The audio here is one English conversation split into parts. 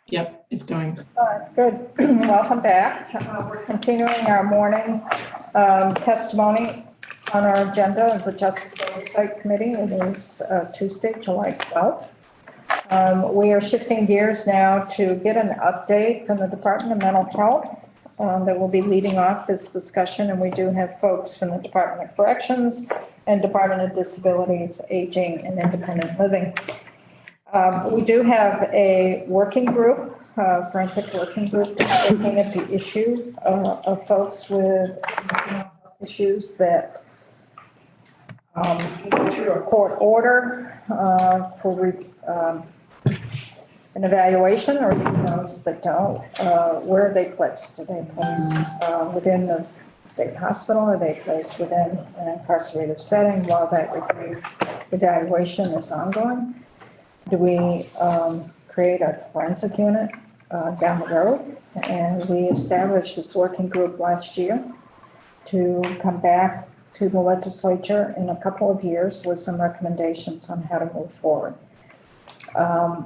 Yep, it's going. Good. Welcome back. We're continuing our morning testimony on our agenda of the Justice Oversight Committee. It is Tuesday, July 12th. We are shifting gears now to get an update from the Department of Mental Health that will be leading off this discussion. And we do have folks from the Department of Corrections and Department of Disabilities, Aging, and Independent Living. We do have a working group, forensic working group, looking at the issue of folks with issues that go through a court order for an evaluation, or even those that don't. Where are they placed? Are they placed within the state hospital? Are they placed within an incarcerative setting while that evaluation is ongoing? Do we create a forensic unit down the road? And we established this working group last year to come back to the legislature in a couple of years with some recommendations on how to move forward.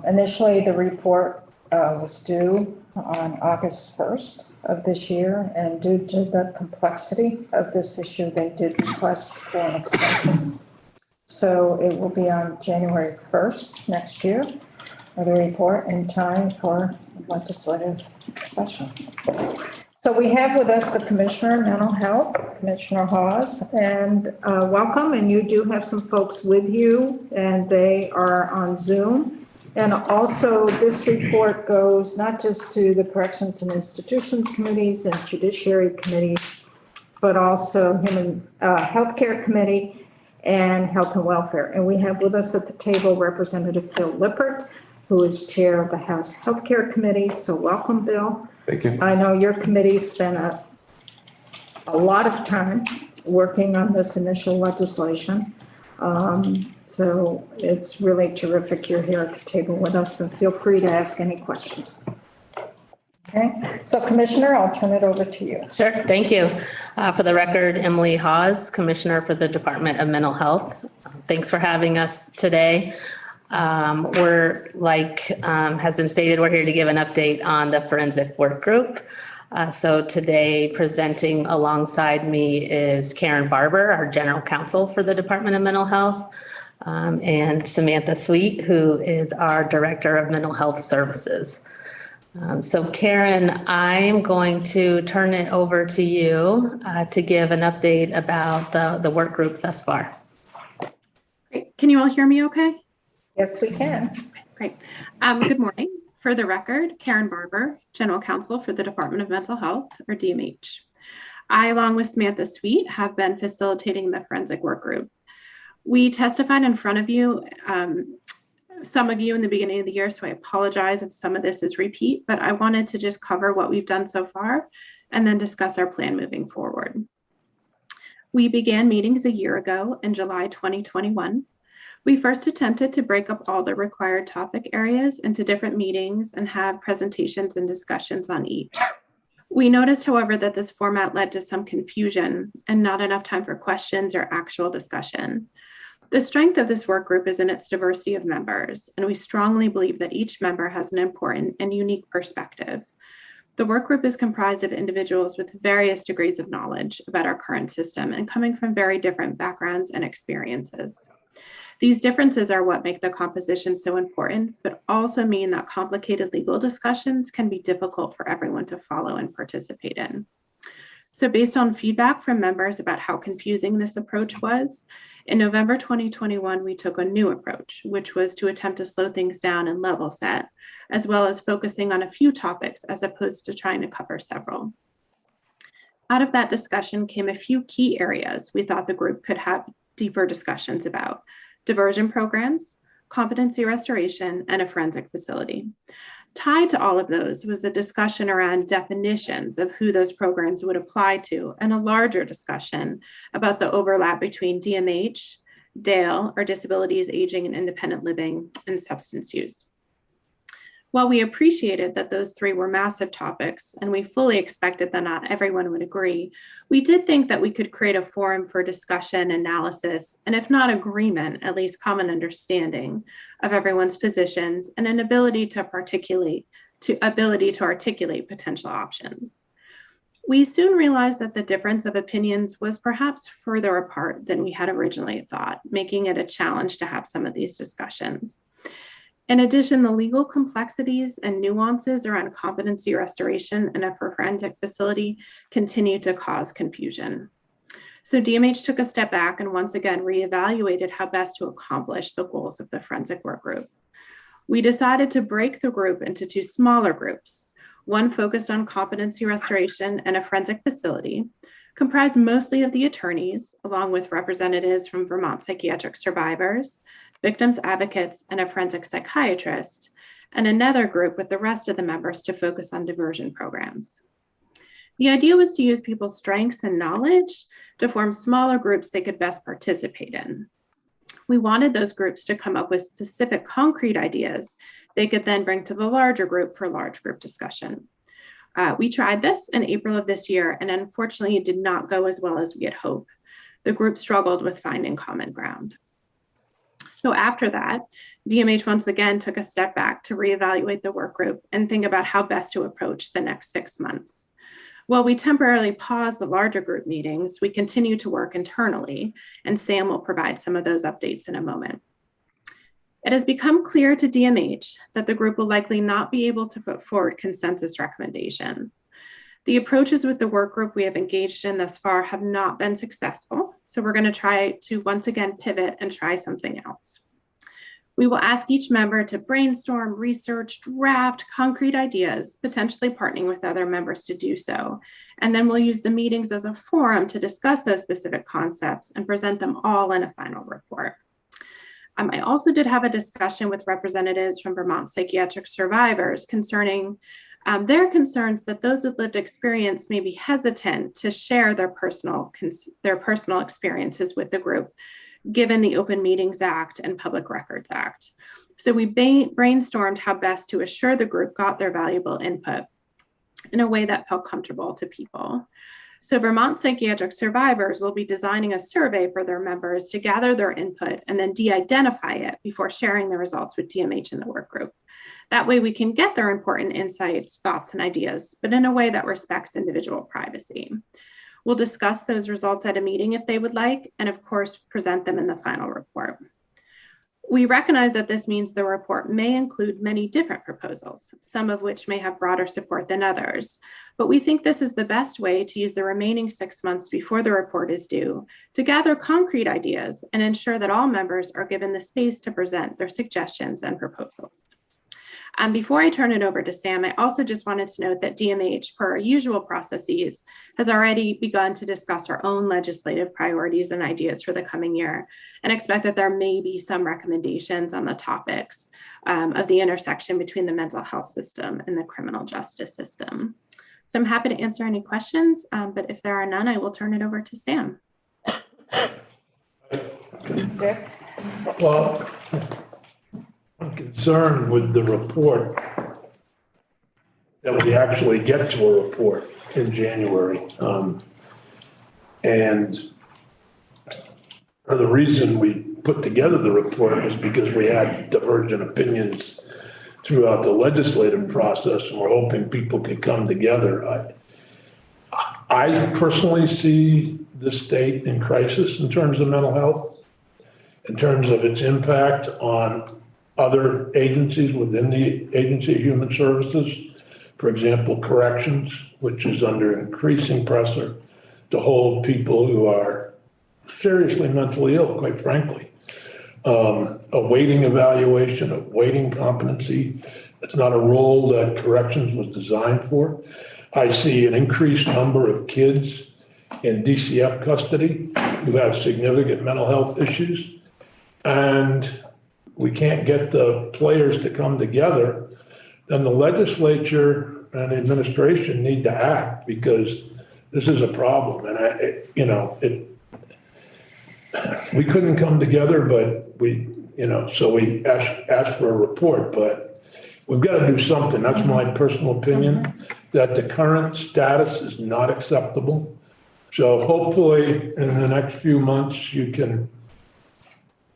Initially, the report was due on August 1st of this year, and due to the complexity of this issue, they did request for an extension. So it will be on January 1st next year, the report, in time for legislative session. So we have with us the Commissioner of Mental Health, Commissioner Hawes, and welcome. And you do have some folks with you, and they are on Zoom. And also this report goes not just to the Corrections and Institutions Committees and Judiciary Committees, but also Human Healthcare Committee and Health and Welfare. And we have with us at the table Representative Bill Lippert, who is chair of the House Healthcare Committee. So welcome, Bill. Thank you. I know your committee spent a lot of time working on this initial legislation. So it's really terrific you're here at the table with us, and feel free to ask any questions. Okay, so Commissioner, I'll turn it over to you. Sure, thank you. For the record, Emily Hawes, Commissioner for the Department of Mental Health. Thanks for having us today. We're, like has been stated, we're here to give an update on the forensic work group. So today presenting alongside me is Karen Barber, our General Counsel for the Department of Mental Health, and Samantha Sweet, who is our Director of Mental Health Services. So Karen, I am going to turn it over to you to give an update about the work group thus far. Great. Can you all hear me okay? Yes, we can. Great. Good morning. For the record, Karen Barber, General Counsel for the Department of Mental Health, or DMH. I, along with Samantha Sweet, have been facilitating the forensic work group. We testified in front of you, some of you in the beginning of the year, so I apologize if some of this is repeat, but I wanted to just cover what we've done so far and then discuss our plan moving forward. We began meetings a year ago in July 2021. We first attempted to break up all the required topic areas into different meetings and have presentations and discussions on each. We noticed, however, that this format led to some confusion and not enough time for questions or actual discussion. The strength of this work group is in its diversity of members, and we strongly believe that each member has an important and unique perspective. The work group is comprised of individuals with various degrees of knowledge about our current system and coming from very different backgrounds and experiences. These differences are what make the composition so important, but also mean that complicated legal discussions can be difficult for everyone to follow and participate in. So based on feedback from members about how confusing this approach was, in November 2021, we took a new approach, which was to attempt to slow things down and level set, as well as focusing on a few topics as opposed to trying to cover several. Out of that discussion came a few key areas we thought the group could have deeper discussions about: diversion programs, competency restoration, and a forensic facility. Tied to all of those was a discussion around definitions of who those programs would apply to, and a larger discussion about the overlap between DMH, DAIL, or disabilities, aging, and independent living, and substance use. While we appreciated that those three were massive topics, and we fully expected that not everyone would agree, we did think that we could create a forum for discussion, analysis, and if not agreement, at least common understanding of everyone's positions and an ability to articulate ability to articulate potential options. We soon realized that the difference of opinions was perhaps further apart than we had originally thought, making it a challenge to have some of these discussions. In addition, the legal complexities and nuances around competency restoration in a forensic facility continue to cause confusion. So DMH took a step back and once again reevaluated how best to accomplish the goals of the forensic work group. We decided to break the group into two smaller groups, one focused on competency restoration and a forensic facility, comprised mostly of the attorneys, along with representatives from Vermont psychiatric survivors, victims advocates, and a forensic psychiatrist, and another group with the rest of the members to focus on diversion programs. The idea was to use people's strengths and knowledge to form smaller groups they could best participate in. We wanted those groups to come up with specific concrete ideas they could then bring to the larger group for large group discussion. We tried this in April of this year, and unfortunately, it did not go as well as we had hoped. The group struggled with finding common ground. So after that, DMH once again took a step back to reevaluate the work group and think about how best to approach the next 6 months. While we temporarily paused the larger group meetings, we continue to work internally, and Sam will provide some of those updates in a moment. It has become clear to DMH that the group will likely not be able to put forward consensus recommendations. The approaches with the work group we have engaged in thus far have not been successful, so we're going to try to once again pivot and try something else. We will ask each member to brainstorm, research, draft concrete ideas, potentially partnering with other members to do so. And then we'll use the meetings as a forum to discuss those specific concepts and present them all in a final report. I also did have a discussion with representatives from Vermont psychiatric survivors concerning their concerns that those with lived experience may be hesitant to share their personal experiences with the group, given the Open Meetings Act and Public Records Act. So we brainstormed how best to assure the group got their valuable input in a way that felt comfortable to people. So Vermont psychiatric survivors will be designing a survey for their members to gather their input and then de-identify it before sharing the results with DMH and the work group. That way we can get their important insights, thoughts, and ideas, but in a way that respects individual privacy. We'll discuss those results at a meeting if they would like, and of course, present them in the final report. We recognize that this means the report may include many different proposals, some of which may have broader support than others, but we think this is the best way to use the remaining 6 months before the report is due to gather concrete ideas and ensure that all members are given the space to present their suggestions and proposals. Before I turn it over to Sam, I also just wanted to note that DMH, per our usual processes, has already begun to discuss our own legislative priorities and ideas for the coming year, and expect that there may be some recommendations on the topics of the intersection between the mental health system and the criminal justice system. So I'm happy to answer any questions, but if there are none, I will turn it over to Sam. Dick? Well, I'm concerned with the report, that we actually get to a report in January. And the reason we put together the report was because we had divergent opinions throughout the legislative process, and we're hoping people could come together. I personally see the state in crisis in terms of mental health, in terms of its impact on other agencies within the Agency of Human Services. For example, corrections, which is under increasing pressure to hold people who are seriously mentally ill, quite frankly. Awaiting evaluation, awaiting competency. It's not a role that corrections was designed for. I see an increased number of kids in DCF custody who have significant mental health issues. And we can't get the players to come together, then the legislature and administration need to act, because this is a problem. And we couldn't come together, but so we asked for a report, but we've got to do something. That's my personal opinion, that the current status is not acceptable. So hopefully in the next few months, you can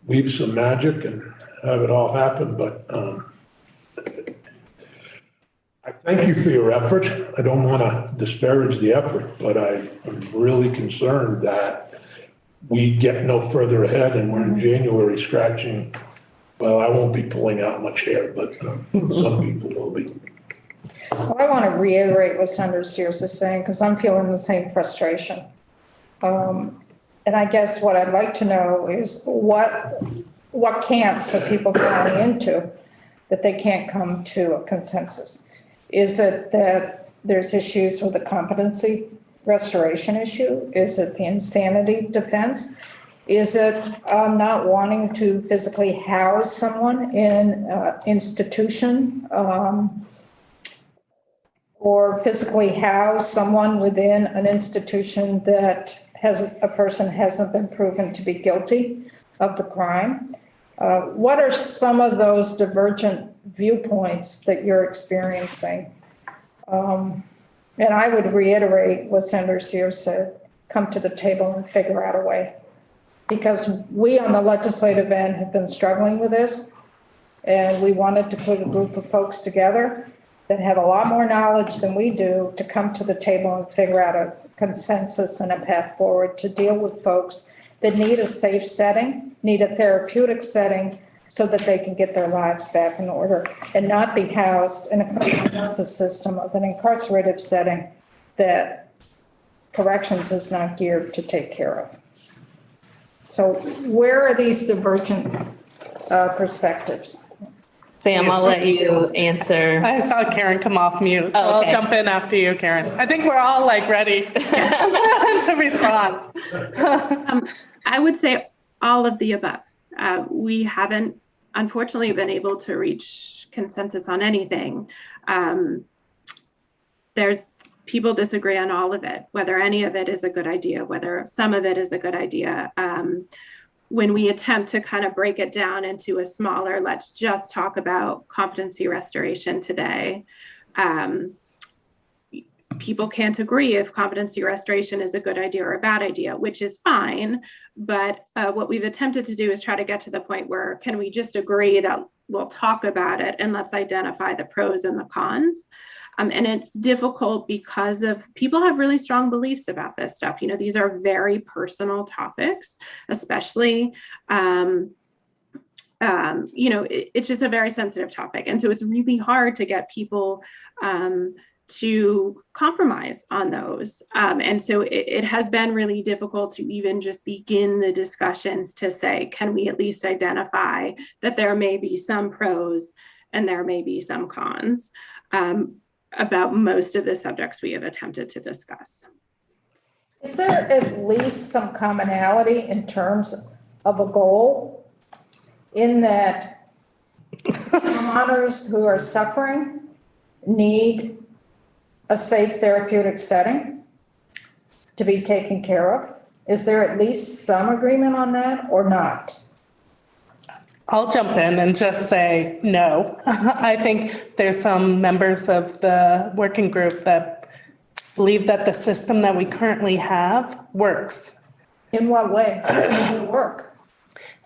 weave some magic and have it all happen. But Thank you for your effort. I don't want to disparage the effort, but I'm really concerned that we get no further ahead and we're in January scratching. Well, I won't be pulling out much hair, but some people will be. Well, I want to reiterate what Senator Sears is saying, because I'm feeling the same frustration. And I guess what I'd like to know is what camps are people falling into that they can't come to a consensus? Is it that there's issues with the competency restoration issue? Is it the insanity defense? Is it not wanting to physically house someone in an institution or physically house someone within an institution that a person hasn't been proven to be guilty of the crime? What are some of those divergent viewpoints that you're experiencing? And I would reiterate what Senator Sears said, come to the table and figure out a way. Because we on the legislative end have been struggling with this, and we wanted to put a group of folks together that have a lot more knowledge than we do to come to the table and figure out a consensus and a path forward to deal with folks that need a safe setting, need a therapeutic setting, so that they can get their lives back in order and not be housed in a criminal justice system of an incarcerative setting that corrections is not geared to take care of. So where are these divergent perspectives? Sam, I'll let you answer. I saw Karen come off mute, so Oh, okay. I'll jump in after you, Karen. I think we're all like ready to respond. I would say all of the above. We haven't, unfortunately, been able to reach consensus on anything. There's people disagree on all of it, whether any of it is a good idea, whether some of it is a good idea. When we attempt to kind of break it down into a smaller, let's just talk about competency restoration today. People can't agree if competency restoration is a good idea or a bad idea, which is fine. But what we've attempted to do is try to get to the point where can we just agree that we'll talk about it and let's identify the pros and the cons. And it's difficult because of people have really strong beliefs about this stuff. You know, these are very personal topics, especially, you know, it's just a very sensitive topic. And so it's really hard to get people to compromise on those. And so it has been really difficult to even just begin the discussions to say, can we at least identify that there may be some pros and there may be some cons about most of the subjects we have attempted to discuss. Is there at least some commonality in terms of a goal in that homeowners who are suffering need a safe therapeutic setting to be taken care of? Is there at least some agreement on that or not? I'll jump in and just say no. I think there's some members of the working group that believe that the system that we currently have works. In what way does it work?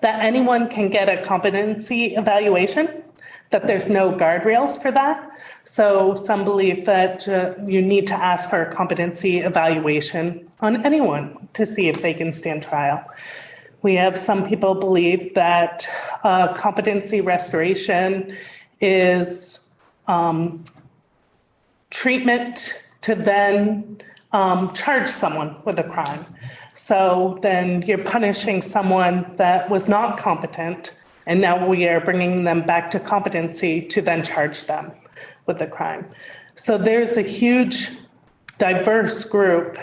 That anyone can get a competency evaluation, that there's no guardrails for that. So some believe that you need to ask for a competency evaluation on anyone to see if they can stand trial. We have some people believe that competency restoration is treatment to then charge someone with a crime. So then you're punishing someone that was not competent, and now we are bringing them back to competency to then charge them with the crime. So there's a huge, diverse group.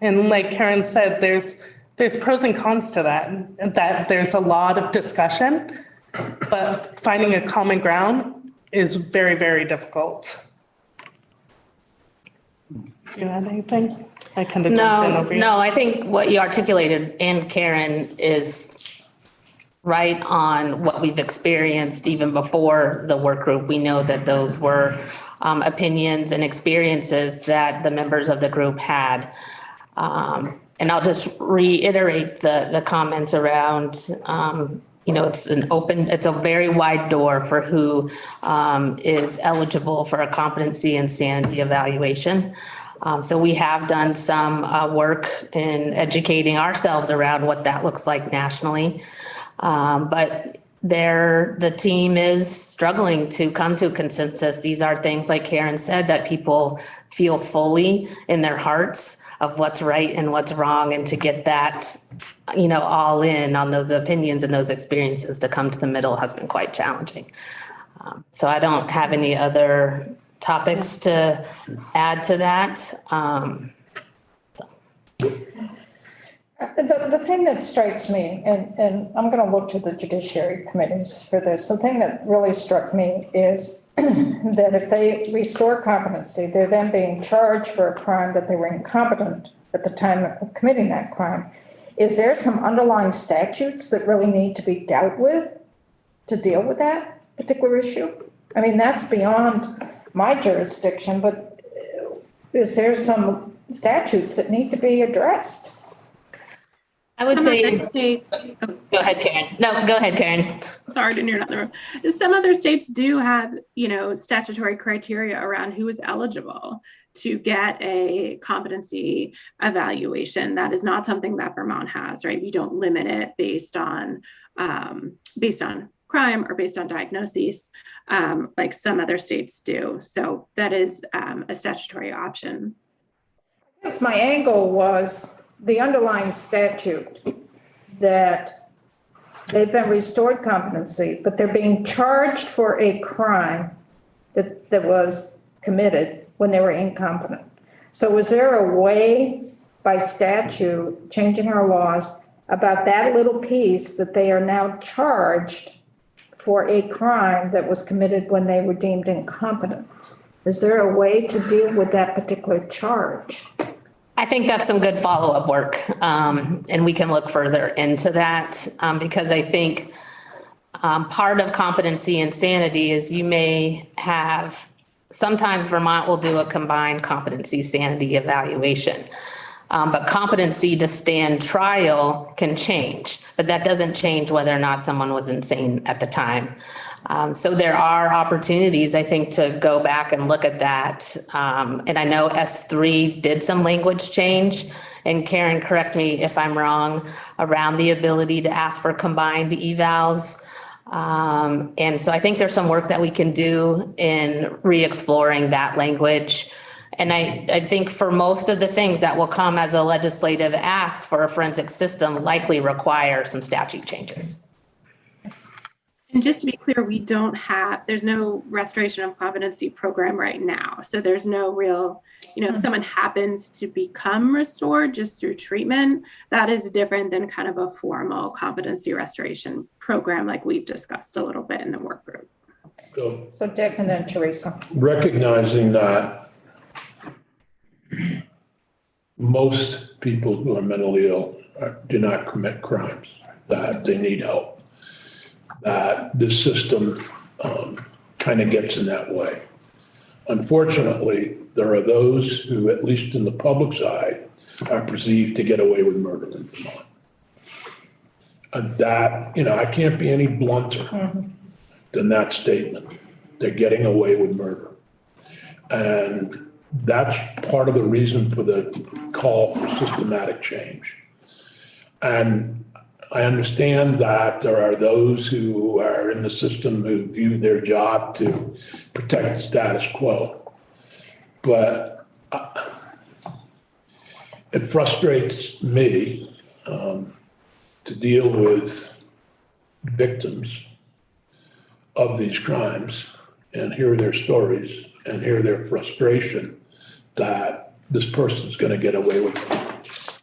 And like Karen said, there's pros and cons to that, and that there's a lot of discussion, but finding a common ground is very, very difficult. Do you have anything? I kind of jumped in over you. No, I think what you articulated, and Karen, is right on what we've experienced even before the work group. We know that those were opinions and experiences that the members of the group had. And I'll just reiterate the comments around it's a very wide door for who is eligible for a competency and sanity evaluation. So we have done some work in educating ourselves around what that looks like nationally. But the team is struggling to come to a consensus. These are things, like Karen said, that people feel fully in their hearts of what's right and what's wrong, and to get that, all in on those opinions and those experiences to come to the middle has been quite challenging. So I don't have any other topics to add to that. The thing that strikes me, and I'm going to look to the judiciary committees for this, the thing that really struck me is that if they restore competency, they're then being charged for a crime that they were incompetent at the time of committing that crime. Is there some underlying statutes that really need to be dealt with to deal with that particular issue? I mean, that's beyond my jurisdiction, but is there some statutes that need to be addressed? I would Some say, other states, go ahead, Karen. No, go ahead, Karen. sorry, I didn't hear another room. Some other states do have, statutory criteria around who is eligible to get a competency evaluation. That is not something that Vermont has, right? We don't limit it based on crime or based on diagnoses, like some other states do. So that is a statutory option. Yes, my angle was the underlying statute that they've been restored competency, but they're being charged for a crime that was committed when they were incompetent. So is there a way by statute, changing our laws, about that little piece that they are now charged for a crime that was committed when they were deemed incompetent? Is there a way to deal with that particular charge? I think that's some good follow-up work. And we can look further into that because I think part of competency and sanity is you may have, sometimes Vermont will do a combined competency sanity evaluation. But competency to stand trial can change, but that doesn't change whether or not someone was insane at the time. So there are opportunities, I think, to go back and look at that. And I know S3 did some language change, and Karen, correct me if I'm wrong, around the ability to ask for combined evals. And so I think there's some work that we can do in re-exploring that language. And I think for most of the things that will come as a legislative ask for a forensic system likely require some statute changes. And just to be clear, there's no restoration of competency program right now. So there's no real, if someone happens to become restored just through treatment, that is different than kind of a formal competency restoration program like we've discussed a little bit in the work group. So Dick and then Teresa. Recognizing that most people who are mentally ill do not commit crimes, that they need help, that this system kind of gets in that way. Unfortunately, there are those who, at least in the public's eye, are perceived to get away with murder in Vermont. And that, I can't be any blunter than that statement. They're getting away with murder. And that's part of the reason for the call for systematic change. And I understand that there are those who are in the system who view their job to protect the status quo. But it frustrates me to deal with victims of these crimes and hear their stories and hear their frustration that this person's going to get away with it.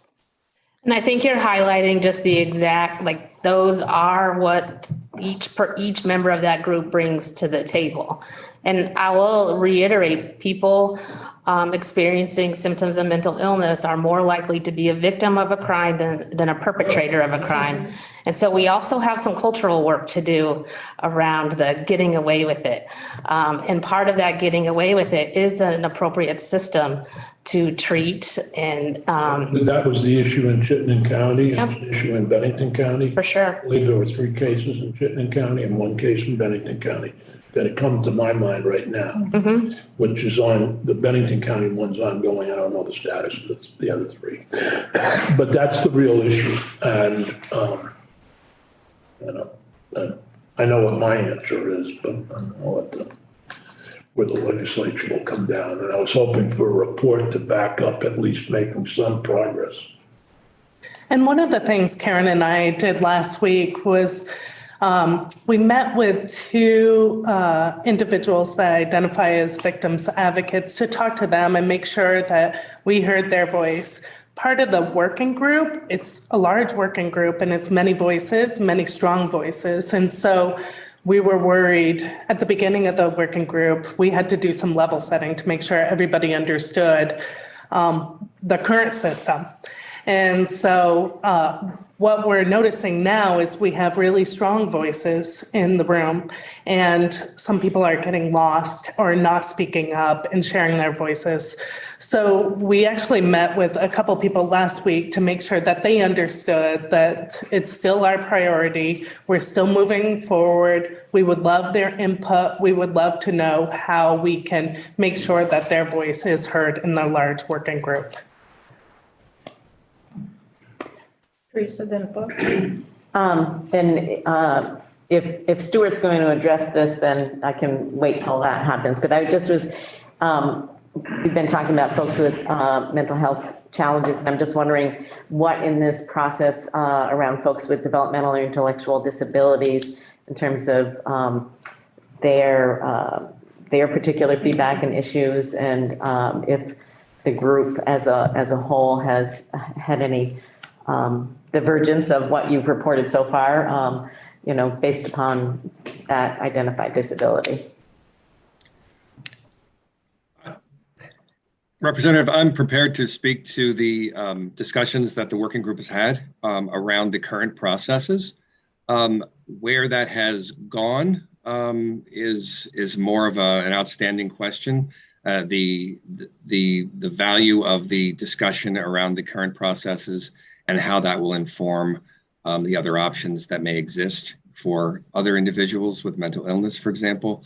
And I think you're highlighting just the exact, those are what each member of that group brings to the table. And I will reiterate, people experiencing symptoms of mental illness are more likely to be a victim of a crime than a perpetrator of a crime. And so we also have some cultural work to do around the getting away with it. And part of that getting away with it is an appropriate system to treat and, But that was the issue in Chittenden County and Yep. the issue in Bennington County. for sure. I believe there were 3 cases in Chittenden County and 1 case in Bennington County that come to my mind right now, which is on, the Bennington County one's ongoing. I don't know the status of the other 3. But that's the real issue. And, I know what my answer is, but I don't know where the legislature will come down. And I was hoping for a report to back up at least making some progress. And one of the things Karen and I did last week was we met with 2 individuals that identify as victims advocates to talk to them and make sure that we heard their voice. Part of the working group, it's a large working group and it's many voices, many strong voices. And so we were worried at the beginning of the working group, we had to do some level setting to make sure everybody understood the current system. And so what we're noticing now is we have really strong voices in the room, and some people are getting lost or not speaking up and sharing their voices. So we actually met with a couple people last week to make sure that they understood that it's still our priority. We're still moving forward. We would love their input. We would love to know how we can make sure that their voice is heard in the large working group. Teresa, then book. If Stuart's going to address this, then I can wait till that happens. But I just was, we've been talking about folks with mental health challenges, and I'm just wondering what in this process around folks with developmental or intellectual disabilities in terms of their particular feedback and issues, and if the group as a whole has had any divergence of what you've reported so far, based upon that identified disability. Representative, I'm prepared to speak to the discussions that the working group has had around the current processes. Where that has gone is more of an outstanding question. The value of the discussion around the current processes and how that will inform the other options that may exist for other individuals with mental illness, for example.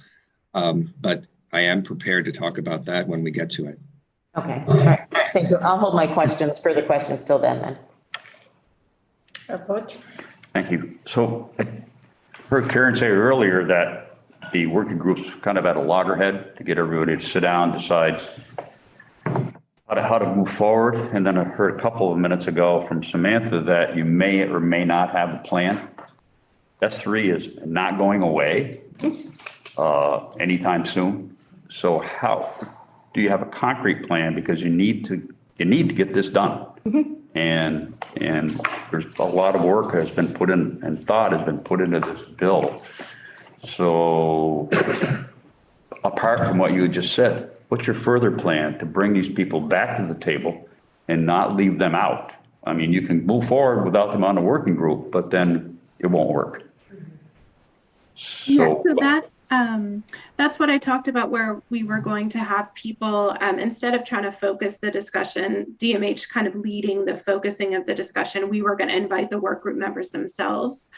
But I am prepared to talk about that when we get to it. Okay, all right, thank you. I'll hold my further questions till then. Butch? Thank you. So I heard Karen say earlier that the working group's kind of at a loggerhead to get everybody to sit down, decide how to move forward. And then I heard a couple of minutes ago from Samantha that you may or may not have a plan. S3 is not going away anytime soon. So how do you have a concrete plan? Because you need to get this done. And there's a lot of work has been put in and thought has been put into this bill. So apart from what you just said, what's your further plan to bring these people back to the table and not leave them out? I mean, you can move forward without them on the working group, but then it won't work. So that's what I talked about, where we were going to have people, instead of trying to focus the discussion, DMH kind of leading the focusing of the discussion, we were going to invite the work group members themselves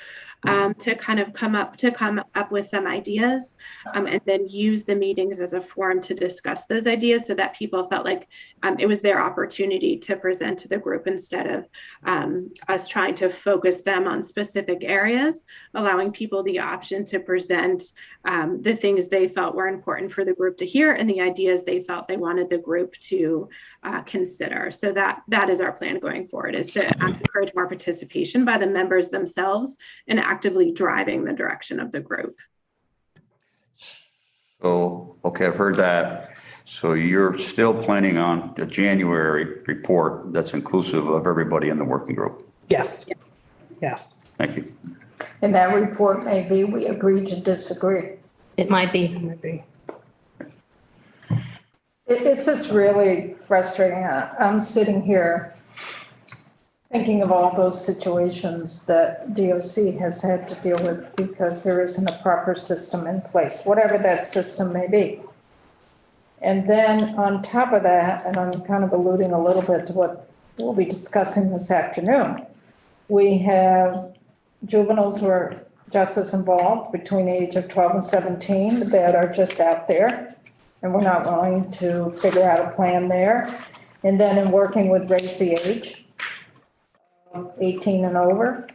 to kind of come up with some ideas, and then use the meetings as a forum to discuss those ideas, so that people felt like it was their opportunity to present to the group instead of us trying to focus them on specific areas, allowing people the option to present the things they felt were important for the group to hear and the ideas they felt they wanted the group to consider. So that is our plan going forward, is to encourage more participation by the members themselves and actively driving the direction of the group. So, okay, I've heard that. So you're still planning on a January report that's inclusive of everybody in the working group? Yes. Yes. Thank you. And that report may be, we agree to disagree. It might be. It's just really frustrating. I'm sitting here thinking of all those situations that DOC has had to deal with because there isn't a proper system in place, whatever that system may be. And then on top of that, and I'm kind of alluding a little bit to what we'll be discussing this afternoon, we have juveniles who are just as involved between the age of 12 and 17 that are just out there, and we're not willing to figure out a plan there. And then in working with Raise the Age, 18 and over,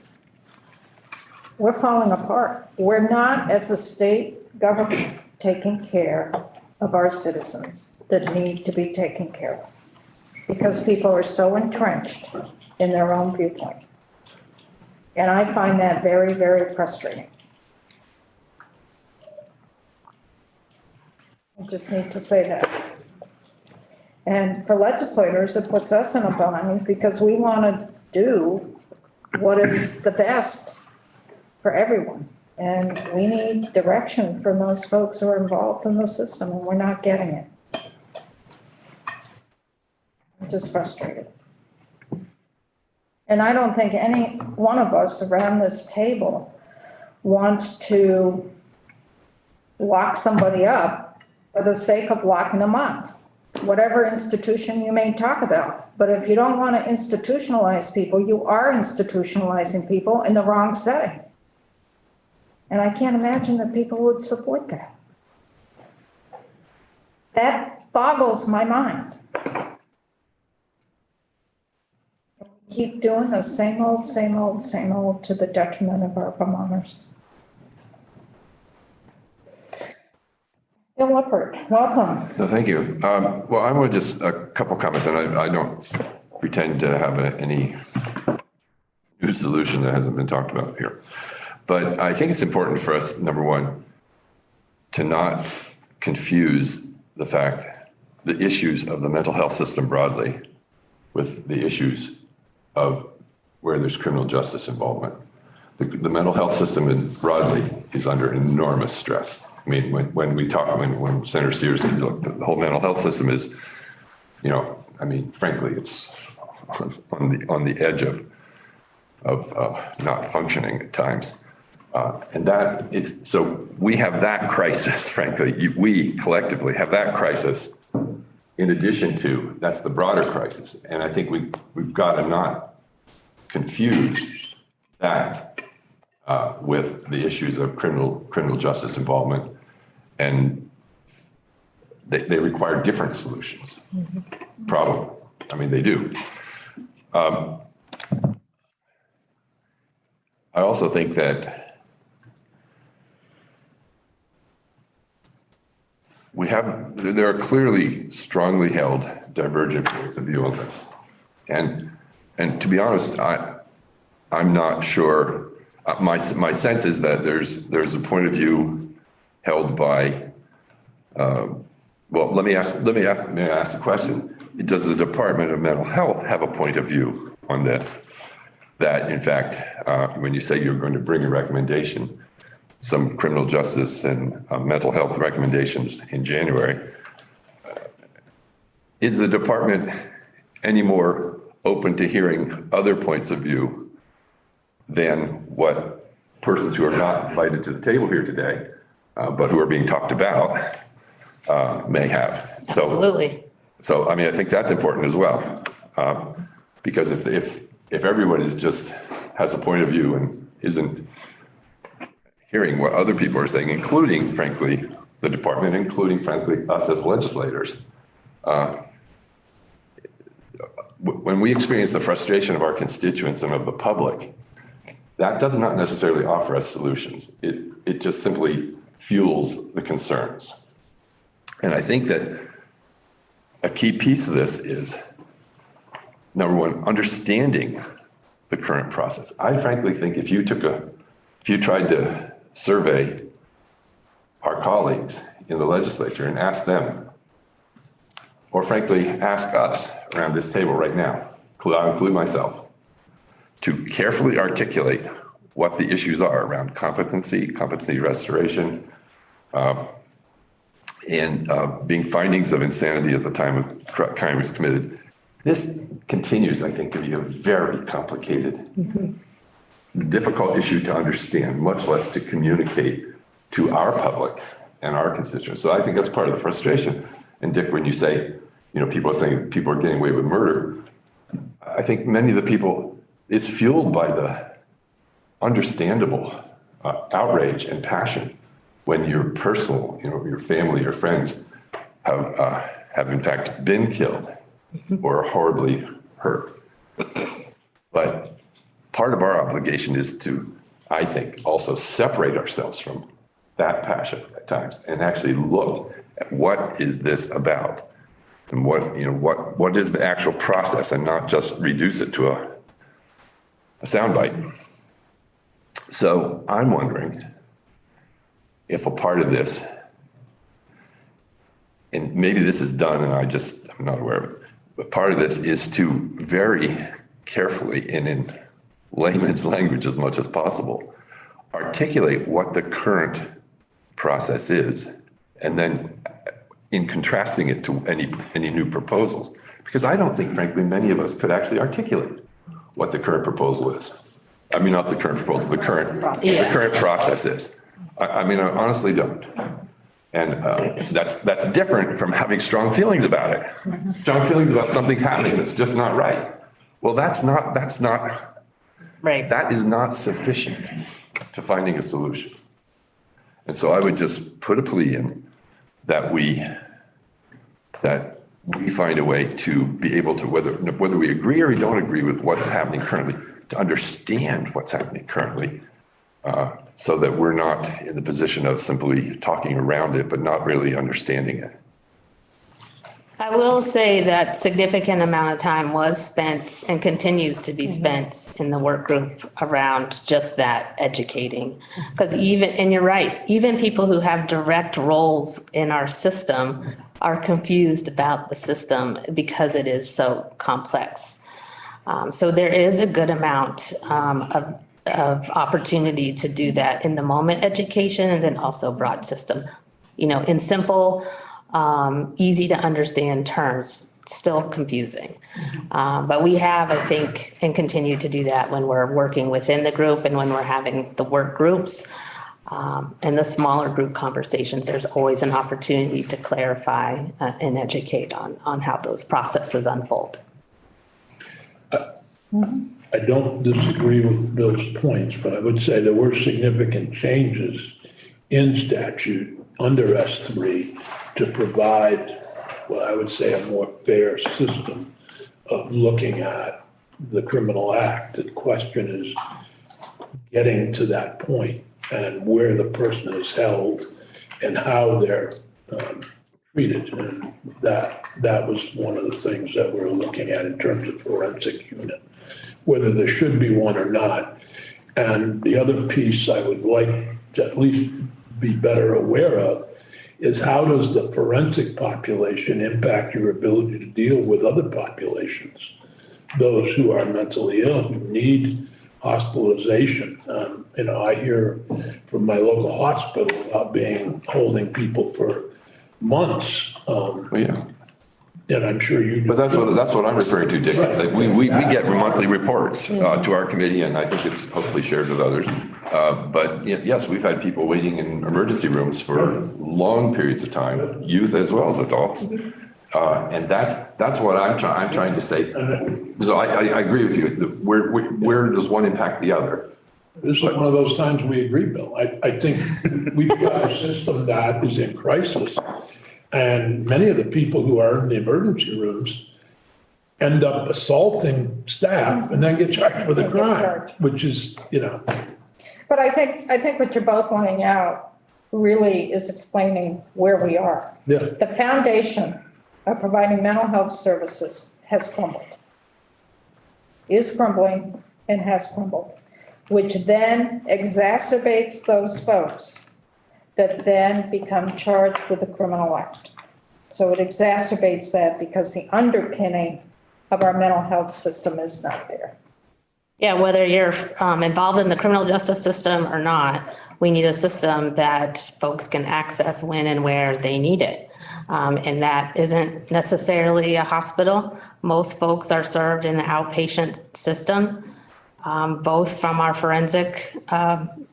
we're falling apart. We're not, as a state government, taking care of our citizens that need to be taken care of because people are so entrenched in their own viewpoint. And I find that very, very frustrating. I just need to say that. And for legislators, it puts us in a bind because we want to do what is the best for everyone. And we need direction from those folks who are involved in the system, and we're not getting it. I'm just frustrated. And I don't think any one of us around this table wants to lock somebody up for the sake of locking them up, whatever institution you may talk about. But if you don't want to institutionalize people, you are institutionalizing people in the wrong setting. And I can't imagine that people would support that. That boggles my mind. Keep doing the same old, same old, same old to the detriment of our Vermonters. Bill Lippert, welcome. No, thank you. Well, I want just a couple comments, and I don't pretend to have any new solution that hasn't been talked about here. But I think it's important for us, number one, to not confuse the issues of the mental health system broadly with the issues of where there's criminal justice involvement. The mental health system broadly is under enormous stress. I mean, when Senator Sears said, look, the whole mental health system is, I mean, frankly, it's on the edge of not functioning at times. And that is, so we have that crisis, frankly, we collectively have that crisis in addition to, that's the broader crisis. And I think we've got to not confuse that with the issues of criminal justice involvement. And they require different solutions, probably. I mean, they do. I also think that there are clearly strongly held divergent points of view on this. And to be honest, I'm not sure. My sense is that there's a point of view held by, well, let me ask the question. Does the Department of Mental Health have a point of view on this? That in fact, when you say you're going to bring a recommendation, some criminal justice and mental health recommendations in January, is the department any more open to hearing other points of view than what persons who are not invited to the table here today, but who are being talked about, may have? Absolutely. So, I mean, I think that's important as well, because if everyone has a point of view and isn't hearing what other people are saying, including, frankly, the department, including, frankly, us as legislators, when we experience the frustration of our constituents and of the public, that does not necessarily offer us solutions. It just simply fuels the concerns. And I think that a key piece of this is, number one, understanding the current process. I frankly think if you tried to survey our colleagues in the legislature and ask them, or frankly, ask us around this table right now, I'll include myself, to carefully articulate what the issues are around competency restoration, and being findings of insanity at the time of crime was committed. This continues, I think, to be a very complicated, difficult issue to understand, much less to communicate to our public and our constituents. So I think that's part of the frustration. And Dick, when you say, people are saying people are getting away with murder, I think many of the people, it's fueled by the understandable outrage and passion when your personal, your family, your friends have in fact been killed or horribly hurt. But part of our obligation is to, I think, also separate ourselves from that passion at times and actually look at what is this about and what is the actual process, and not just reduce it to a soundbite. So I'm wondering if a part of this, and maybe this is done and I'm not aware of it, but part of this is to very carefully and in layman's language as much as possible, articulate what the current process is, and then in contrasting it to any new proposals. Because I don't think, frankly, many of us could actually articulate what the current proposal is. I mean, not the current proposal, the current process is. I honestly don't. And that's different from having strong feelings about it. Strong feelings about something's happening that's just not right. Well, that's not Right. That is not sufficient to finding a solution. And so I would just put a plea in that we find a way to be able to, whether we agree or we don't agree with what's happening currently, to understand what's happening currently, so that we're not in the position of simply talking around it, but not really understanding it. I will say that significant amount of time was spent and continues to be spent in the work group around just that, educating. Because and you're right, even people who have direct roles in our system are confused about the system because it is so complex. So there is a good amount of opportunity to do that in the moment education, and then also broad system, in simple, easy to understand terms, still confusing. But we have, I think, and continue to do that when we're working within the group and when we're having the work groups and the smaller group conversations. There's always an opportunity to clarify and educate on how those processes unfold. I don't disagree with Bill's points, but I would say there were significant changes in statute under S3 to provide what I would say a more fair system of looking at the criminal act. The question is getting to that point and where the person is held and how they're treated. And that was one of the things that we're looking at in terms of forensic unit, whether there should be one or not. And the other piece I would like to at least be better aware of is how does the forensic population impact your ability to deal with other populations, those who are mentally ill, who need hospitalization. I hear from my local hospital about holding people for months. Yeah. And I'm sure you do. But that's what I'm referring to, Dick. Right. Like we get monthly reports to our committee, and I think it's hopefully shared with others. But yes, we've had people waiting in emergency rooms for long periods of time, youth as well as adults. And that's what I'm trying to say. So I agree with you. Where does one impact the other? This is one of those times we agree, Bill. I think we've got a system that is in crisis. And many of the people who are in the emergency rooms end up assaulting staff and then get charged with a crime, which is, But I think what you're both laying out really is explaining where we are. Yeah. The foundation of providing mental health services has crumbled, is crumbling and has crumbled, which then exacerbates those folks that then become charged with a criminal act. So it exacerbates that because the underpinning of our mental health system is not there. Yeah, whether you're involved in the criminal justice system or not, we need a system that folks can access when and where they need it. And that isn't necessarily a hospital. Most folks are served in an outpatient system, both from our forensic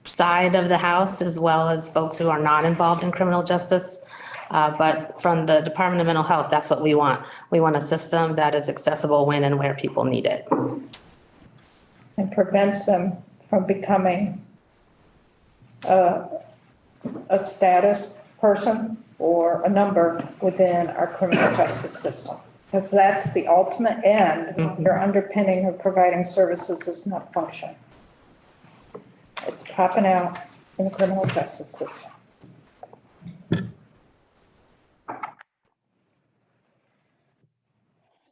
side of the house as well as folks who are not involved in criminal justice. But from the Department of Mental Health, that's what we want. We want a system that is accessible when and where people need it. And prevents them from becoming a status person or a number within our criminal justice system. Because that's the ultimate end. Your underpinning of providing services is not function. It's popping out in the criminal justice system.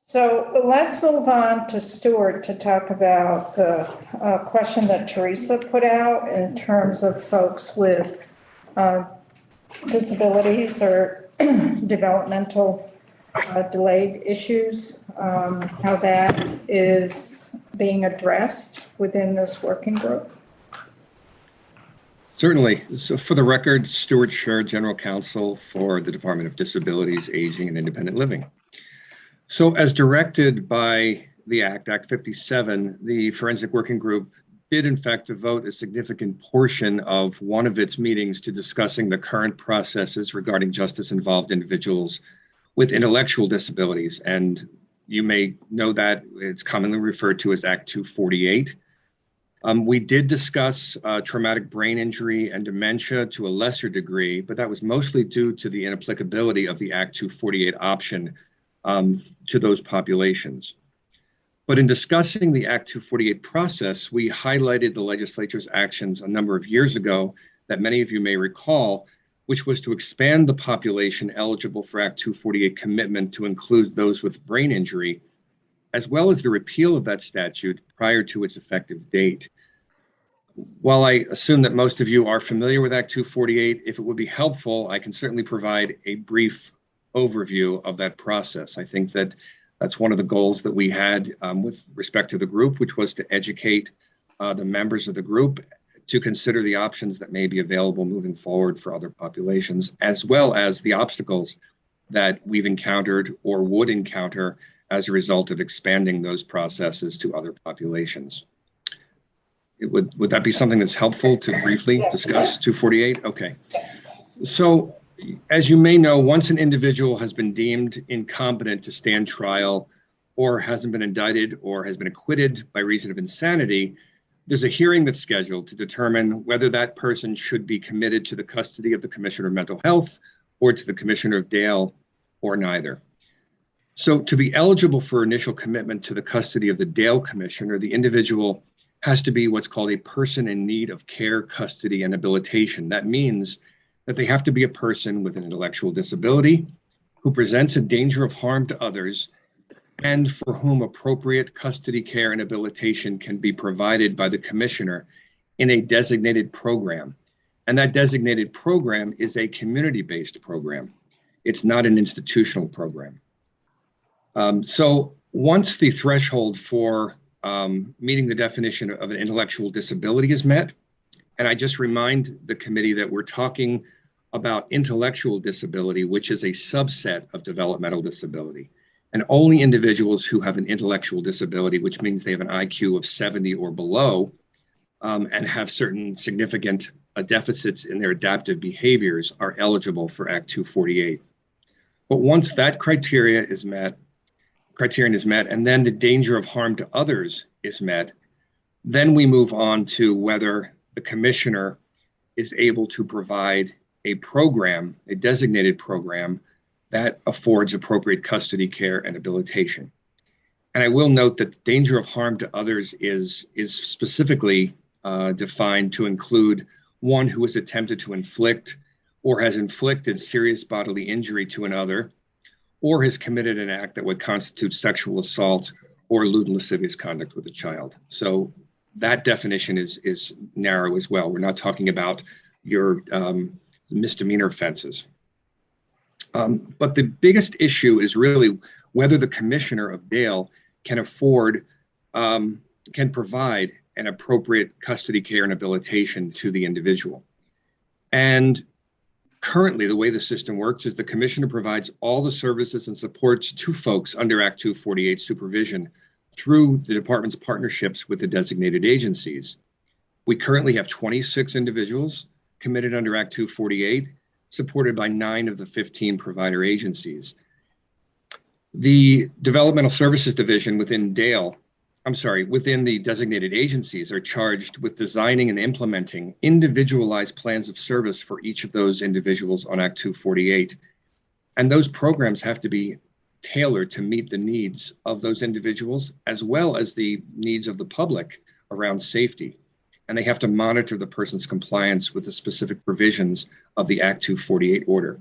So let's move on to Stuart to talk about the question that Teresa put out in terms of folks with disabilities or developmental delayed issues, how that is being addressed within this working group. Certainly. So for the record, Stuart Scher, General Counsel for the Department of Disabilities, Aging, and Independent Living. So as directed by the Act 57, the Forensic Working Group did in fact devote a significant portion of one of its meetings to discussing the current processes regarding justice-involved individuals with intellectual disabilities. And you may know that it's commonly referred to as Act 248. We did discuss traumatic brain injury and dementia to a lesser degree, but that was mostly due to the inapplicability of the Act 248 option to those populations. But in discussing the Act 248 process, we highlighted the legislature's actions a number of years ago that many of you may recall, which was to expand the population eligible for Act 248 commitment to include those with brain injury, as well as the repeal of that statute prior to its effective date. While I assume that most of you are familiar with Act 248, if it would be helpful, I can certainly provide a brief overview of that process. I think that that's one of the goals that we had with respect to the group, which was to educate the members of the group to consider the options that may be available moving forward for other populations, as well as the obstacles that we've encountered or would encounter as a result of expanding those processes to other populations. Would that be something that's helpful to briefly discuss 248? Okay. So as you may know, once an individual has been deemed incompetent to stand trial or hasn't been indicted or has been acquitted by reason of insanity, there's a hearing that's scheduled to determine whether that person should be committed to the custody of the Commissioner of Mental Health or to the Commissioner of Dale or neither. So to be eligible for initial commitment to the custody of the Dale Commissioner, the individual has to be what's called a person in need of care, custody, and habilitation. That means that they have to be a person with an intellectual disability who presents a danger of harm to others and for whom appropriate custody care and habilitation can be provided by the commissioner in a designated program. And that designated program is a community-based program. It's not an institutional program. So once the threshold for meeting the definition of an intellectual disability is met, and I just remind the committee that we're talking about intellectual disability, which is a subset of developmental disability. And only individuals who have an intellectual disability, which means they have an IQ of 70 or below, and have certain significant deficits in their adaptive behaviors, are eligible for Act 248. But once that criterion is met, and then the danger of harm to others is met, then we move on to whether the commissioner is able to provide a program, a designated program, that affords appropriate custody care and habilitation. And I will note that the danger of harm to others is specifically defined to include one who has attempted to inflict or has inflicted serious bodily injury to another, or has committed an act that would constitute sexual assault or lewd and lascivious conduct with a child. So that definition is narrow as well. We're not talking about your misdemeanor offenses. But the biggest issue is really whether the commissioner of Dale can provide an appropriate custody care and habilitation to the individual. And currently, the way the system works is the commissioner provides all the services and supports to folks under Act 248 supervision through the department's partnerships with the designated agencies. We currently have 26 individuals committed under Act 248. supported by 9 of the 15 provider agencies. The Developmental Services Division within within the designated agencies are charged with designing and implementing individualized plans of service for each of those individuals on Act 248. And those programs have to be tailored to meet the needs of those individuals as well as the needs of the public around safety. And they have to monitor the person's compliance with the specific provisions of the Act 248 order.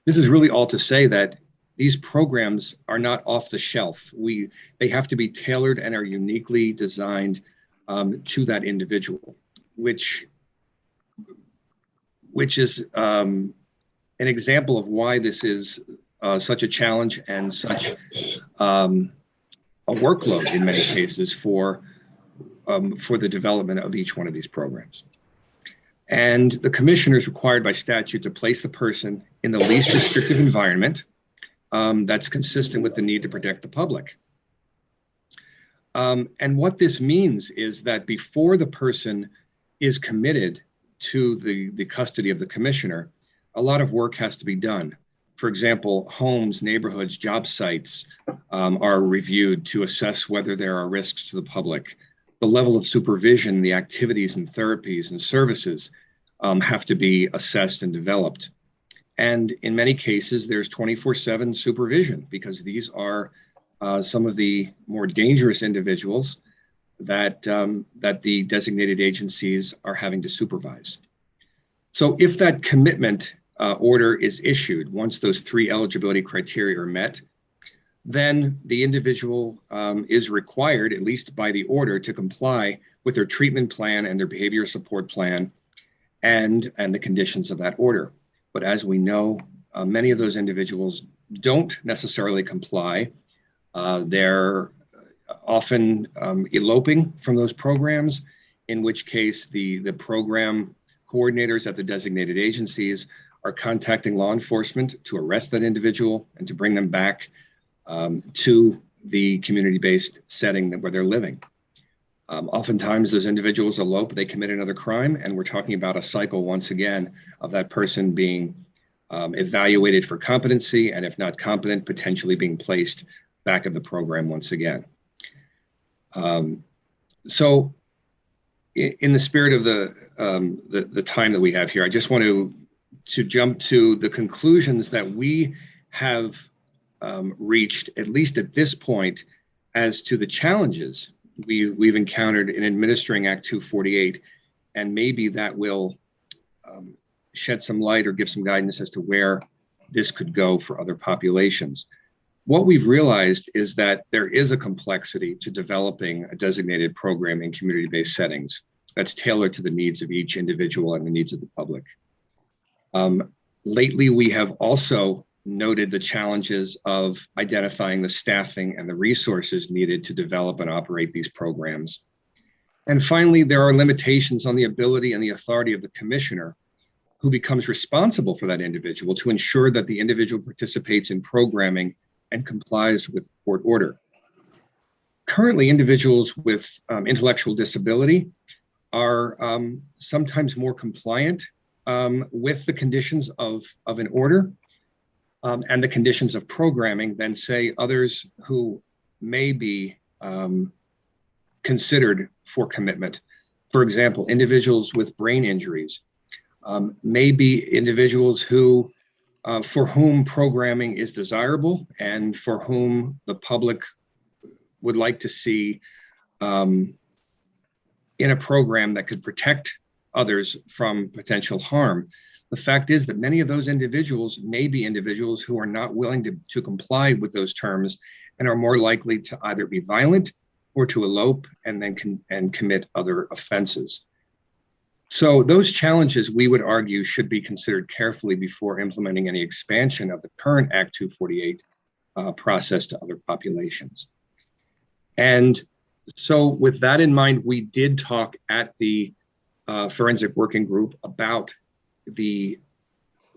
This is really all to say that these programs are not off the shelf. They have to be tailored and are uniquely designed to that individual, which is an example of why this is such a challenge and such a workload in many cases for the development of each one of these programs. And the commissioner is required by statute to place the person in the least restrictive environment that's consistent with the need to protect the public. And what this means is that before the person is committed to the custody of the commissioner, a lot of work has to be done. For example, homes, neighborhoods, job sites are reviewed to assess whether there are risks to the public. The level of supervision, the activities and therapies and services have to be assessed and developed. And in many cases, there's 24/7 supervision because these are some of the more dangerous individuals that the designated agencies are having to supervise. So if that commitment order is issued, once those 3 eligibility criteria are met, then the individual is required, at least by the order, to comply with their treatment plan and their behavior support plan and the conditions of that order. But as we know, many of those individuals don't necessarily comply. They're often eloping from those programs, in which case the program coordinators at the designated agencies are contacting law enforcement to arrest that individual and to bring them back to the community-based setting where they're living. Oftentimes those individuals elope, they commit another crime, and we're talking about a cycle once again of that person being evaluated for competency, and if not competent, potentially being placed back in the program once again. So in the spirit of the time that we have here, I just want to jump to the conclusions that we have reached, at least at this point, as to the challenges we've encountered in administering Act 248, and maybe that will shed some light or give some guidance as to where this could go for other populations. What we've realized is that there is a complexity to developing a designated program in community-based settings that's tailored to the needs of each individual and the needs of the public. Lately, we have also noted the challenges of identifying the staffing and the resources needed to develop and operate these programs. And finally, there are limitations on the ability and the authority of the commissioner, who becomes responsible for that individual, to ensure that the individual participates in programming and complies with court order. Currently, individuals with intellectual disability are sometimes more compliant with the conditions of an order and the conditions of programming than, say, others who may be considered for commitment. For example, individuals with brain injuries may be individuals who, for whom programming is desirable and for whom the public would like to see in a program that could protect others from potential harm. The fact is that many of those individuals may be individuals who are not willing to comply with those terms and are more likely to either be violent or to elope and then commit other offenses. So those challenges, we would argue, should be considered carefully before implementing any expansion of the current Act 248 process to other populations. And so with that in mind, we did talk at the Forensic Working Group about the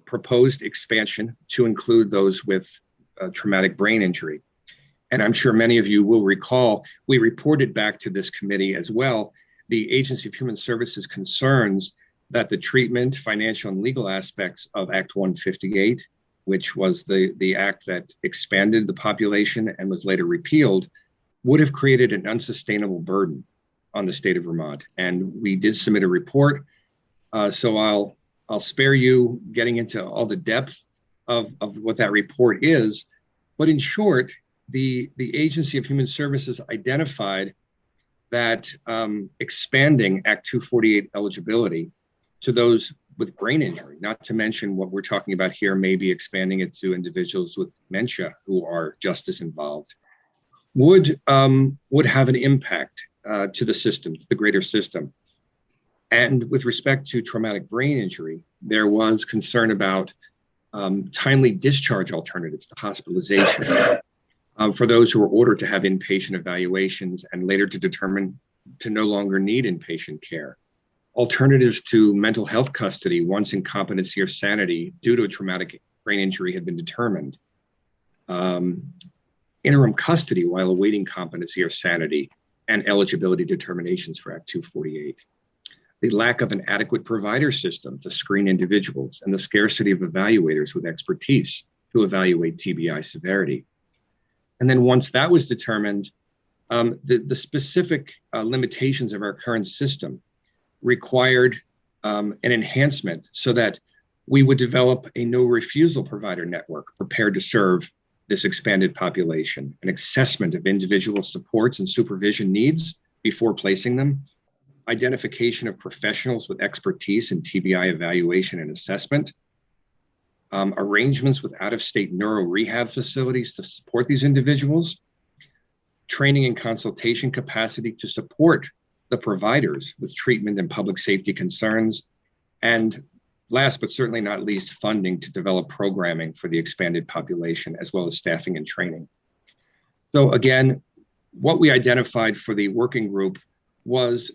proposed expansion to include those with traumatic brain injury. And I'm sure many of you will recall, we reported back to this committee as well the Agency of Human Services concerns that the treatment, financial, and legal aspects of Act 158, which was the act that expanded the population and was later repealed, would have created an unsustainable burden on the state of Vermont. And we did submit a report. So I'll spare you getting into all the depth of what that report is. But in short, the Agency of Human Services identified that expanding Act 248 eligibility to those with brain injury, not to mention what we're talking about here, maybe expanding it to individuals with dementia who are just as involved, would have an impact to the system, to the greater system. And with respect to traumatic brain injury, there was concern about timely discharge alternatives to hospitalization for those who were ordered to have inpatient evaluations and later to determine to no longer need inpatient care. Alternatives to mental health custody once incompetency or sanity due to a traumatic brain injury had been determined. Interim custody while awaiting competency or sanity and eligibility determinations for Act 248. The lack of an adequate provider system to screen individuals and the scarcity of evaluators with expertise to evaluate TBI severity. And then once that was determined, the specific limitations of our current system required an enhancement so that we would develop a no refusal provider network prepared to serve this expanded population, an assessment of individual supports and supervision needs before placing them, identification of professionals with expertise in TBI evaluation and assessment, arrangements with out-of-state neuro rehab facilities to support these individuals, training and consultation capacity to support the providers with treatment and public safety concerns, and last but certainly not least, funding to develop programming for the expanded population, as well as staffing and training. So again, what we identified for the working group was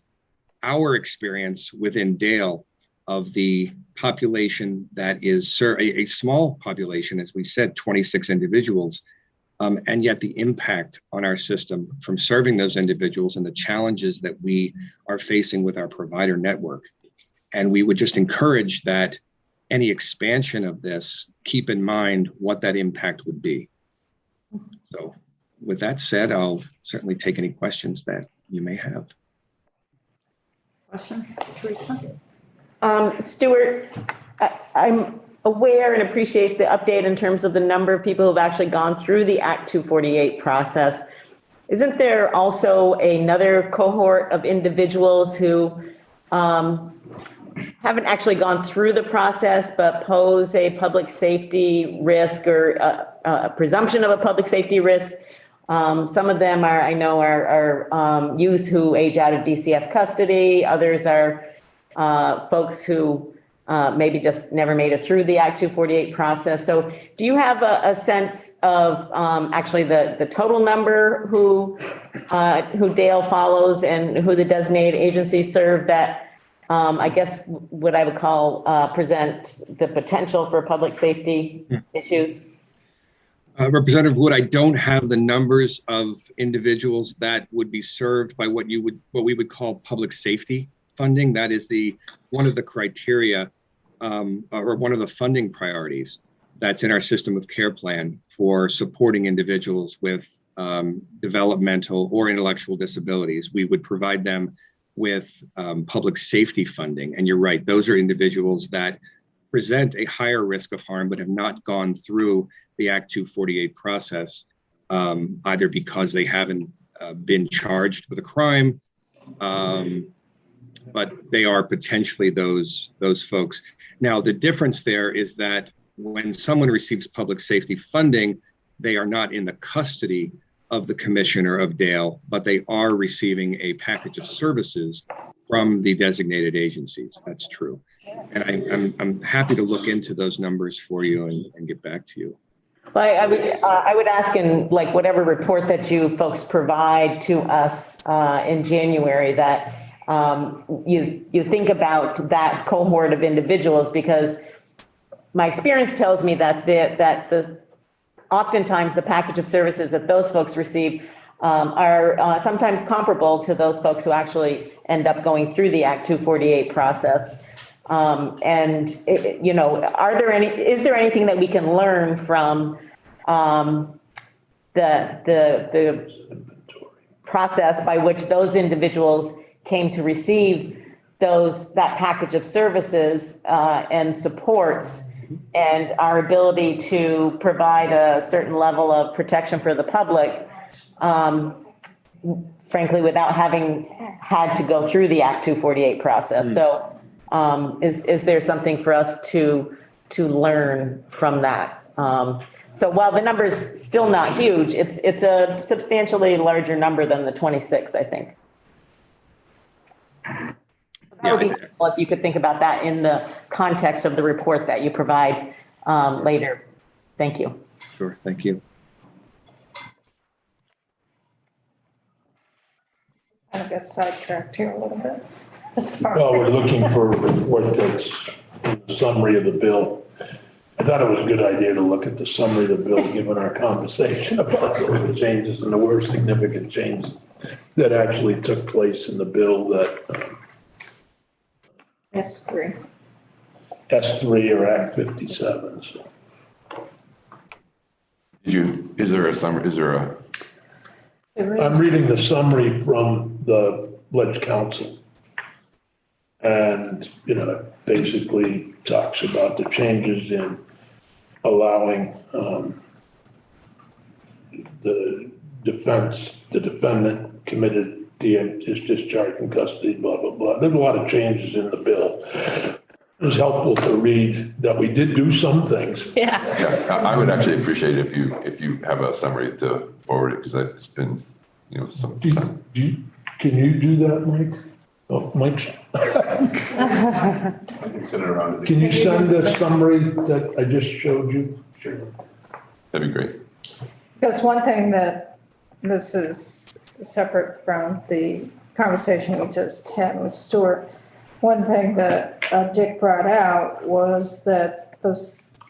our experience within Dale of the population that is a small population, as we said, 26 individuals, and yet the impact on our system from serving those individuals and the challenges that we are facing with our provider network. And we would just encourage that any expansion of this, keep in mind what that impact would be. So with that said, I'll certainly take any questions that you may have. Question, Teresa? Stuart, I'm aware and appreciate the update in terms of the number of people who've actually gone through the Act 248 process. Isn't there also another cohort of individuals who haven't actually gone through the process but pose a public safety risk or a presumption of a public safety risk? Some of them are, I know, are youth who age out of DCF custody. Others are folks who maybe just never made it through the Act 248 process. So do you have a sense of actually the total number who Dale follows and who the designated agencies serve that I guess what I would call present the potential for public safety issues? Representative Wood, I don't have the numbers of individuals that would be served by what we would call public safety funding. That is one of the criteria or one of the funding priorities that's in our system of care plan for supporting individuals with developmental or intellectual disabilities. We would provide them with public safety funding. And you're right, those are individuals that present a higher risk of harm but have not gone through the Act 248 process, either because they haven't been charged with a crime, but they are potentially those folks. Now, the difference there is that when someone receives public safety funding, they are not in the custody of the commissioner of Dale, but they are receiving a package of services from the designated agencies. That's true. And I'm happy to look into those numbers for you and get back to you. I would ask in like whatever report that you folks provide to us in January that you think about that cohort of individuals, because my experience tells me that oftentimes the package of services that those folks receive are sometimes comparable to those folks who actually end up going through the Act 248 process. And, you know, is there anything that we can learn from the process by which those individuals came to receive that package of services and supports, and our ability to provide a certain level of protection for the public, frankly, without having had to go through the Act 248 process. So is there something for us to learn from that? So while the number is still not huge, it's a substantially larger number than the 26, I think. That would be helpful if you could think about that in the context of the report that you provide later. Thank you. Sure, thank you. I got sidetracked here a little bit. Sorry. Well, we're looking for a report that's a summary of the bill. I thought it was a good idea to look at the summary of the bill, given our conversation about some of the changes, and there were significant changes that actually took place in the bill that S3. S3 or Act 57. So. Is there a summary, I'm reading the summary from the Ledge Council. And, you know, it basically talks about the changes in allowing the defendant committed his discharge from custody, blah, blah, blah. There's a lot of changes in the bill. It was helpful to read that we did do some things. Yeah. yeah, I would actually appreciate if you have a summary to forward it, because it's been, you know, some time. Can you do that, Mike? Oh, Mike's. Can you send the summary that I just showed you? Sure. That'd be great. Because one thing that, this is separate from the conversation we just had with Stuart, one thing that Dick brought out was that this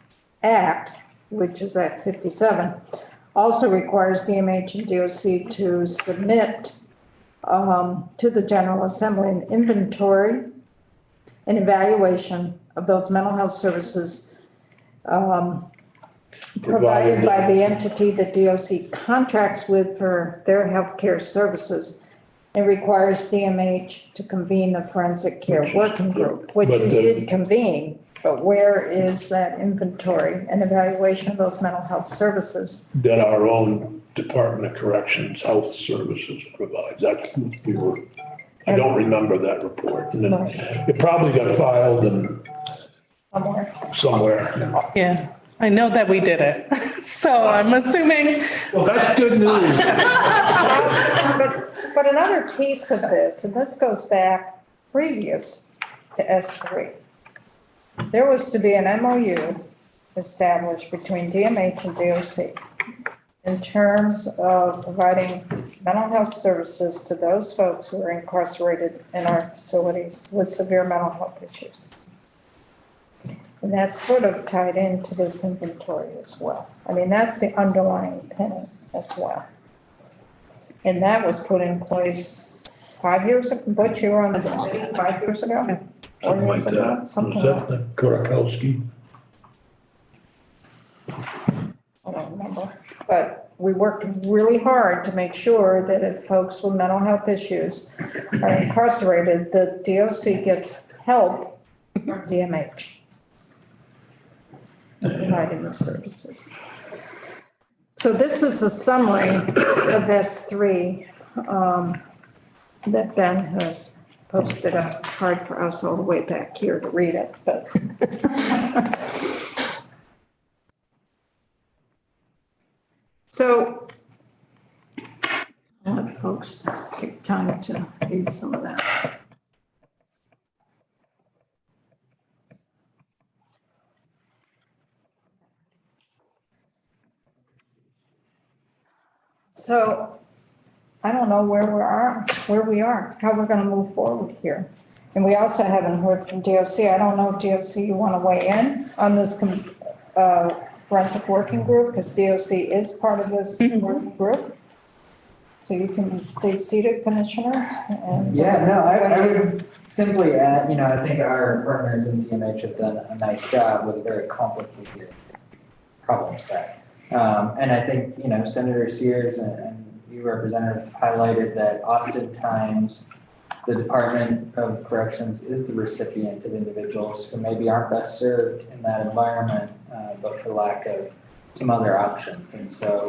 act, which is Act 57, also requires DMH and DOC to submit to the General Assembly an inventory and evaluation of those mental health services provided by the entity that DOC contracts with for their healthcare services, and requires DMH to convene the forensic care working group, which we did convene, but where is that inventory and evaluation of those mental health services? That our own Department of Corrections Health Services provides. That's we were. I don't remember that report. And it probably got filed in somewhere. Yeah, I know that we did it. So I'm assuming. Well, that's good news. But another piece of this, and this goes back previous to S3, there was to be an MOU established between DMH and DOC in terms of providing mental health services to those folks who are incarcerated in our facilities with severe mental health issues. And that's sort of tied into this inventory as well. I mean, that's the underlying tenet as well. And that was put in place 5 years ago. Butch, you were on this committee 5 years ago? Something like that. Something Was like that Kurakowski? I don't remember. But we worked really hard to make sure that if folks with mental health issues are incarcerated, the DOC gets help from DMH in providing the services. So this is a summary of S3 that Ben has posted up. It's hard for us all the way back here to read it, but. So I'll let folks take time to read some of that. So I don't know where we are, how we're going to move forward here. And we also haven't heard from DOC. I don't know if DOC, you want to weigh in on this forensic working group, because DOC is part of this working group. So you can stay seated, Commissioner, and. Yeah, no, I would simply add, I think our partners in DMH have done a nice job with a very complicated problem set. And I think, Senator Sears and you, Representative, highlighted that oftentimes the Department of Corrections is the recipient of individuals who maybe aren't best served in that environment, but for lack of some other options. And so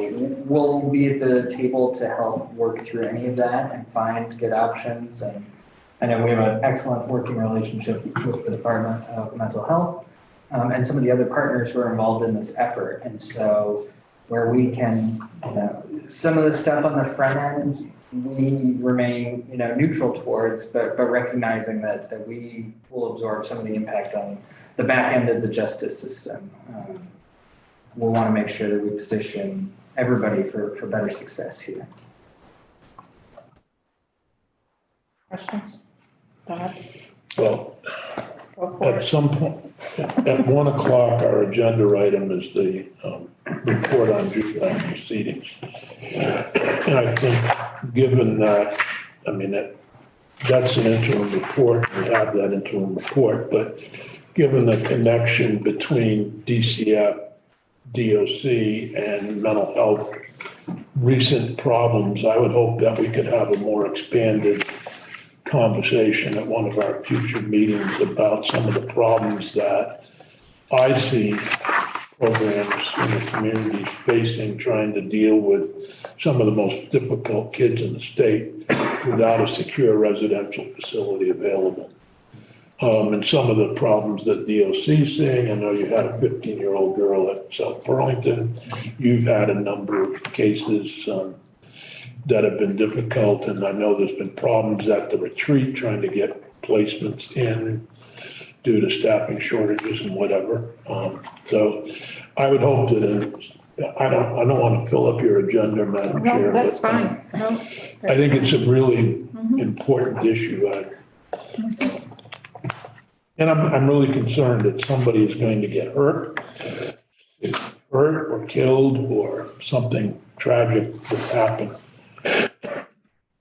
we'll be at the table to help work through any of that and find good options. And I know we have an excellent working relationship with the Department of Mental Health and some of the other partners who are involved in this effort. And so where we can, some of the stuff on the front end, we remain, neutral towards, but recognizing that we will absorb some of the impact on the back end of the justice system. We'll want to make sure that we position everybody for better success here. Questions? Thoughts? Well, Go for at it. some point, at 1 o'clock, our agenda item is the report on juvenile proceedings. And I think, given that, that's an interim report, we have that interim report, but given the connection between DCF, DOC, and mental health recent problems, I would hope that we could have a more expanded conversation at one of our future meetings about some of the problems that I see programs in the community facing, trying to deal with some of the most difficult kids in the state without a secure residential facility available. And some of the problems that DOC is seeing. I know you had a 15-year-old girl at South Burlington. You've had a number of cases that have been difficult, and I know there's been problems at the retreat trying to get placements in due to staffing shortages and whatever. So I would hope that I don't want to fill up your agenda, Madam Chair. No, that's but, fine. No, I think it's a really important issue. And I'm really concerned that somebody is going to get hurt or killed or something tragic will happen,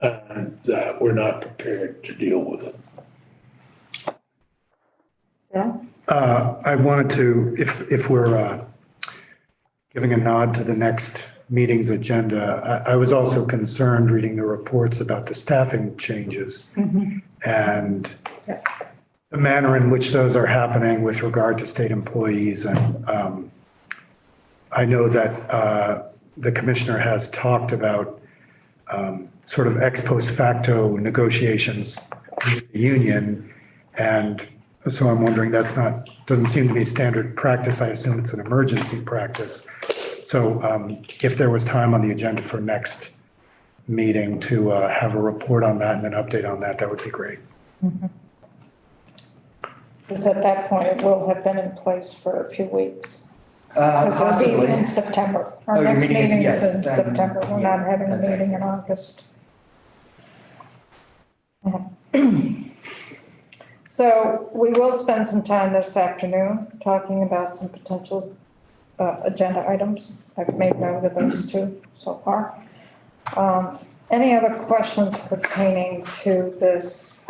and that we're not prepared to deal with it. Yeah. I wanted to, if we're giving a nod to the next meeting's agenda, I was also concerned reading the reports about the staffing changes and the manner in which those are happening with regard to state employees. And I know that the commissioner has talked about sort of ex post facto negotiations with the union. And so I'm wondering, doesn't seem to be standard practice. I assume it's an emergency practice. So if there was time on the agenda for next meeting to have a report on that and an update on that, that would be great. Because at that point, it will have been in place for a few weeks. Because it'll be Possibly. in September. Our your next meeting's- meeting is yes, in then- September. We're yeah, not having a that's meeting in August. So we will spend some time this afternoon talking about some potential agenda items. I've made note of those two so far. Any other questions pertaining to this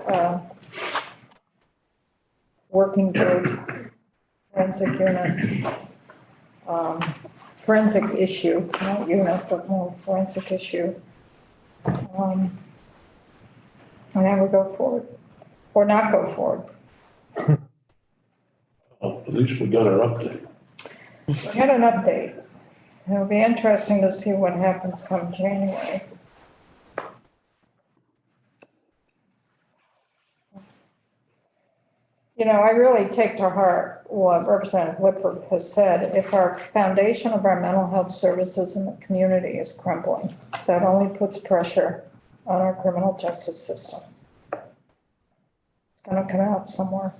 working group forensic unit, forensic issue, not unit, but more forensic issue? And then we go forward, or not go forward. Well, at least we got our update. We had an update. It'll be interesting to see what happens come January. I really take to heart what Representative Whitford has said. If our foundation of our mental health services in the community is crumbling, that only puts pressure on our criminal justice system. It's going to come out somewhere.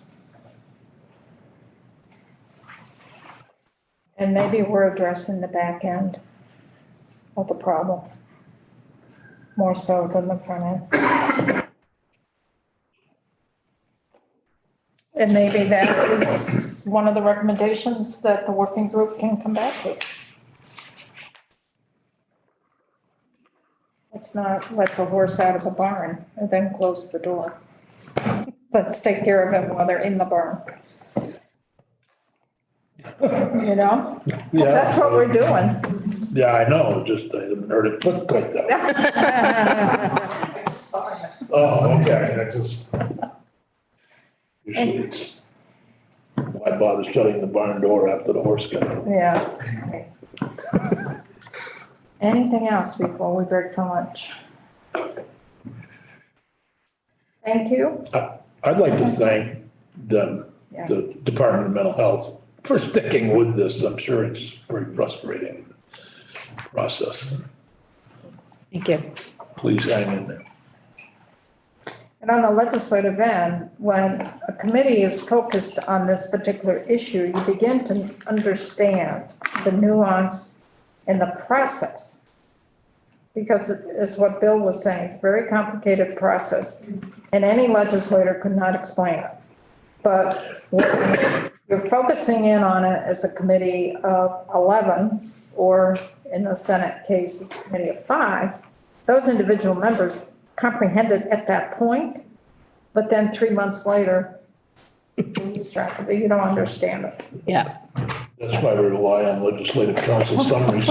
And maybe we're addressing the back end of the problem more so than the front end. And maybe that is one of the recommendations that the working group can come back with. Let's not let the horse out of the barn and then close the door. Let's take care of them while they're in the barn. You know? 'Cause that's what we're doing. Yeah, I know, just I haven't heard it put quite that way. Oh, okay, I just. Usually it's, why bother shutting the barn door after the horse got out? Yeah. Anything else before we break for lunch? Thank you. I'd like to thank them, Yeah. the Department of Mental Health, for sticking with this. I'm sure it's very frustrating process. Thank you. Please hang in there. And on the legislative end, when a committee is focused on this particular issue, you begin to understand the nuance in the process. Because it's what Bill was saying, it's a very complicated process, and any legislator could not explain it. But when you're focusing in on it as a committee of 11, or in the Senate case, it's a committee of 5, those individual members comprehend it at that point, but then 3 months later, you lose track of it, you don't understand it. Yeah. That's why we rely on legislative council summaries.